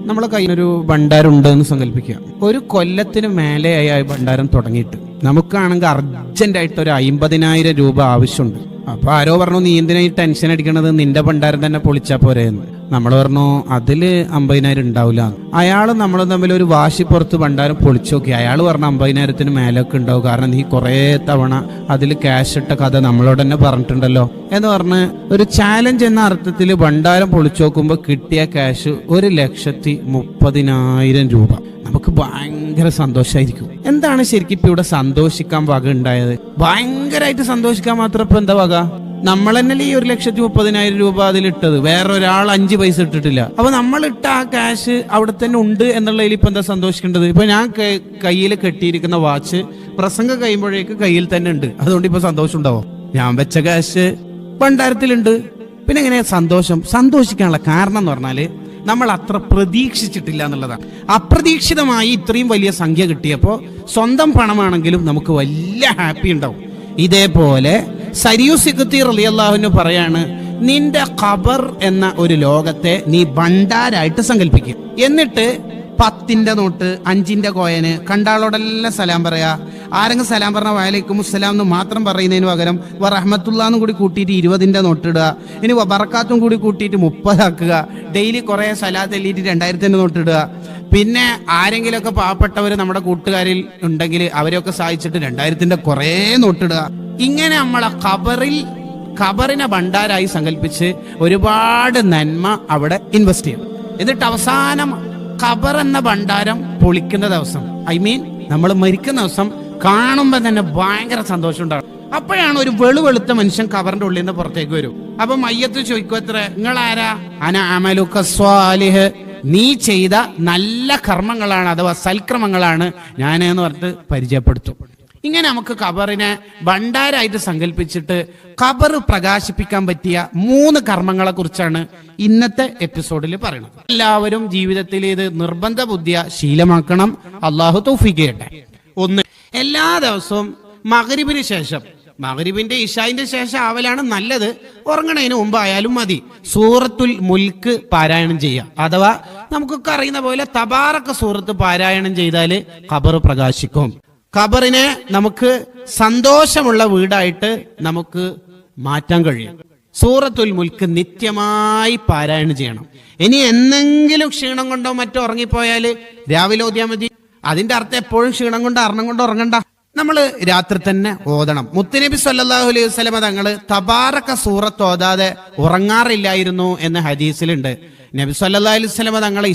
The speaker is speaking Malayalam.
നമ്മളെ കയ്യിലൊരു ഭണ്ഡാരം ഉണ്ട് എന്ന് സങ്കല്പിക്കുക. ഒരു കൊല്ലത്തിന് മേലെയായി ആ ഭണ്ഡാരം തുടങ്ങിയിട്ട് നമുക്കാണെങ്കിൽ അർജന്റായിട്ട് ഒരു 50,000 രൂപ ആവശ്യമുണ്ട്. അപ്പൊ ആരോ പറഞ്ഞു, നീ എന്തിനാ ഈ ടെൻഷൻ അടിക്കണത്, നിന്റെ ഭണ്ഡാരം തന്നെ പൊളിച്ചാ പോരെയെന്ന്. നമ്മൾ പറഞ്ഞു അതില് 50,000 ഉണ്ടാവില്ല. അയാൾ നമ്മൾ തമ്മിൽ ഒരു വാശിപ്പുറത്ത് ഭണ്ഡാരം പൊളിച്ചു നോക്കി. അയാൾ പറഞ്ഞു 50,000-ന് മേലൊക്കെ ഉണ്ടാവും, കാരണം നീ കുറേ തവണ അതിൽ ക്യാഷ് ഇട്ട കഥ നമ്മളോട് തന്നെ പറഞ്ഞിട്ടുണ്ടല്ലോ എന്ന് പറഞ്ഞ് ഒരു ചാലഞ്ച് എന്ന അർത്ഥത്തിൽ ഭണ്ഡാരം പൊളിച്ചു നോക്കുമ്പോൾ കിട്ടിയ ക്യാഷ് 1,30,000 രൂപ. നമുക്ക് ഭയങ്കര സന്തോഷമായിരിക്കും. എന്താണ് ശരിക്കും ഇപ്പൊ ഇവിടെ സന്തോഷിക്കാൻ വക ഉണ്ടായത്? ഭയങ്കരമായിട്ട് സന്തോഷിക്കാൻ മാത്രം ഇപ്പൊ എന്താ വക? നമ്മൾ തന്നെയല്ലേ ഈ 1,30,000 രൂപ അതിലിട്ടത്, വേറൊരാൾ 5 പൈസ ഇട്ടിട്ടില്ല. അപ്പൊ നമ്മൾ ഇട്ട ആ ക്യാഷ് അവിടെ തന്നെ ഉണ്ട് എന്നുള്ളതിൽ ഇപ്പൊ എന്താ സന്തോഷിക്കേണ്ടത്? ഇപ്പൊ ഞാൻ കയ്യിൽ കെട്ടിയിരിക്കുന്ന വാച്ച് പ്രസംഗം കഴിയുമ്പോഴേക്ക് കയ്യിൽ തന്നെ ഉണ്ട്, അതുകൊണ്ട് ഇപ്പൊ സന്തോഷം ഉണ്ടാവോ? ഞാൻ വെച്ച ക്യാഷ് ഭണ്ഡാരത്തിലുണ്ട്. പിന്നെ എങ്ങനെയാ സന്തോഷിക്കാനുള്ള കാരണം എന്ന് പറഞ്ഞാല് നമ്മൾ അത്ര പ്രതീക്ഷിച്ചിട്ടില്ല എന്നുള്ളതാണ്. അപ്രതീക്ഷിതമായി ഇത്രയും വലിയ സംഖ്യ കിട്ടിയപ്പോൾ സ്വന്തം പണമാണെങ്കിലും നമുക്ക് വലിയ ഹാപ്പി ഉണ്ടാവും. ഇതേപോലെ സരിയു സിഖ്തി റളിയല്ലാഹു അൻഹു പറയാണ്, നിന്റെ ഖബർ എന്ന ഒരു ലോകത്തെ നീ ഭണ്ഡാരായിട്ട് സങ്കല്പിക്കുക. എന്നിട്ട് 10ന്റെ നോട്ട്, 5ന്റെ കോയന് കണ്ടാളോടെല്ലാം സലാം പറയാ. ആരെങ്കിലും സലാം പറഞ്ഞ വഅലൈക്കും അസ്സലാം എന്ന് മാത്രം പറയുന്നതിന് പകരം റഹ്മത്തുള്ളാന്നും കൂടി കൂട്ടിയിട്ട് 20ന്റെ നോട്ട് ഇടുക. ഇനി ബറക്കാത്തും കൂടി കൂട്ടിയിട്ട് 30 ആക്കുക. ഡെയിലി കുറെ സലാത്ത് എല്ലിയിട്ട് 2000ന്റെ നോട്ട് ഇടുക. പിന്നെ ആരെങ്കിലുമൊക്കെ പാവപ്പെട്ടവർ നമ്മുടെ കൂട്ടുകാരിൽ ഉണ്ടെങ്കിൽ അവരെയൊക്കെ സഹായിച്ചിട്ട് 2000ന്റെ കുറെ നോട്ടിടുക. ഇങ്ങനെ നമ്മളെ ഖബറിനെ ഭണ്ഡാരായി സങ്കല്പിച്ച് ഒരുപാട് നന്മ അവിടെ ഇൻവെസ്റ്റ് ചെയ്യും. എന്നിട്ട് അവസാനം ഖബർ എന്ന ഭണ്ഡാരം പൊളിക്കുന്ന ദിവസം, നമ്മൾ മരിക്കുന്ന ദിവസം കാണുമ്പോൾ തന്നെ ഭയങ്കര സന്തോഷം ഉണ്ടാകും. അപ്പോഴാണ് ഒരു വെളുത്ത മനുഷ്യൻ ഖബറിന്റെ ഉള്ളിൽ നിന്ന് പുറത്തേക്ക് വരും. അപ്പൊ മയ്യത്ത് ചോദിക്കും, എത്ര നിങ്ങളാരാ? അന അമലുക സ്വാലിഹ്, നീ ചെയ്ത നല്ല കർമ്മങ്ങളാണ് അഥവാ സൽക്രമങ്ങളാണ് ഞാൻ എന്ന് പറഞ്ഞിട്ട് പരിചയപ്പെടുത്തും. ഇങ്ങനെ നമുക്ക് ഖബറിനെ ഭണ്ഡാരായിട്ട് സങ്കല്പിച്ചിട്ട് ഖബർ പ്രകാശിപ്പിക്കാൻ പറ്റിയ 3 കർമ്മങ്ങളെ കുറിച്ചാണ് ഇന്നത്തെ എപ്പിസോഡിൽ പറയുന്നത്. എല്ലാവരും ജീവിതത്തിൽ ഇത് നിർബന്ധ ബുദ്ധിയ ശീലമാക്കണം. അള്ളാഹു തൗഫീഖ് ചെയ്യട്ടെ. 1, എല്ലാ ദിവസവും മഗ്രിബിന് ശേഷം, മഗ്രിബിന്റെ ഇശായിന്റെ ശേഷം ആവലാണ് നല്ലത്, ഉറങ്ങണതിന് മുമ്പ് ആയാലും മതി, സൂറത്തുൽ മുൽക്ക് പാരായണം ചെയ്യുക. അഥവാ നമുക്കൊക്കെ അറിയുന്ന പോലെ തബാറക സൂറത്ത് പാരായണം ചെയ്താല് ഖബർ പ്രകാശിക്കും. ഖബറിനെ നമുക്ക് സന്തോഷമുള്ള വീടായിട്ട് നമുക്ക് മാറ്റാൻ കഴിയും. സൂറത്തുൽ മുൽക്ക് നിത്യമായി പാരായണം ചെയ്യണം. ഇനി എന്തെങ്കിലും ക്ഷീണം കൊണ്ടോ മറ്റോ ഉറങ്ങിപ്പോയാല് രാവിലെ ഓതിയാൽ മതി. അതിന്റെ അർത്ഥം എപ്പോഴും ക്ഷീണം കൊണ്ട് അർണം കൊണ്ട് ഉറങ്ങണ്ട, നമ്മൾ രാത്രി തന്നെ ഓതണം. മുത്തുനബി സല്ലല്ലാഹു അലൈഹി വസല്ലമ തങ്ങള് തബാറക സൂറത്ത് ഓതാതെ ഉറങ്ങാറില്ലായിരുന്നു എന്ന് ഹദീസിലുണ്ട്. നബി സല്ലല്ലാഹു അലൈഹി വസല്ലമ തങ്ങളെ